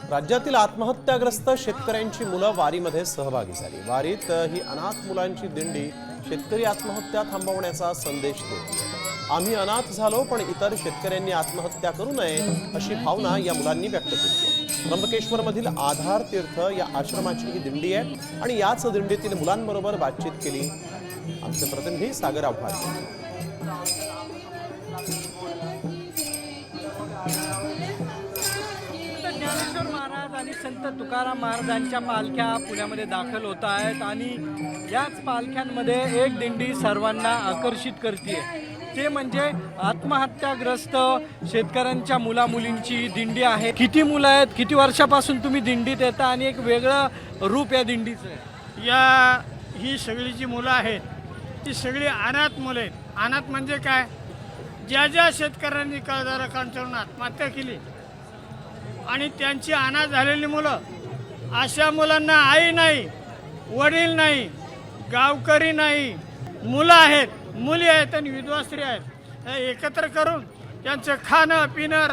राज्यातील आत्महत्याग्रस्त शेतकऱ्यांची मुलं वारीमध्ये सहभागी झाली। वारीत ही अनाथ मुलांची दिंडी शेतकरी आत्महत्या थांबवण्याचा संदेश देते। आम्ही अनाथ झालो पण इतर शेतकऱ्यांनी आत्महत्या करू नये अशी भावना या मुलांनी व्यक्त केली। त्र्यंबकेश्वरमधील आधार तीर्थ या आश्रमाची ही दिंडी आहे आणि याच दिंडीतील मुलांबरोबर बातचीत केली आमचे प्रतिनिधी सागर आव्हाड। ज्ञानेश्वर महाराज आणि संत तुकाराम महाराजांच्या पालख्या पुण्यामध्ये दाखल होत आहेत आणि याच पालख्यांमध्ये एक दिंडी सर्वांना आकर्षित करते, ते म्हणजे आत्महत्याग्रस्त शेतकऱ्यांच्या मुलामुलींची दिंडी आहे। किती मुलं आहेत, किती वर्षापासून तुम्ही दिंडीत येता आणि एक वेगळं रूप या दिंडीचं आहे? ही सगळी जी मुलं आहेत ती सगळी अनाथ मुलं आहेत। अनाथ म्हणजे काय? ज्या शेतकऱ्यांनी कर्जाला कंटाळून आत्महत्या केली आणि त्यांची अनाथ झालेली मुलं, अशा मुलांना आई नाही, वडील नाही, गावकरी नाही, मुलं आहेत, मुली आहेत आणि विधवा स्त्री आहेत, हे एकत्र करून त्यांचं खाणं पिणं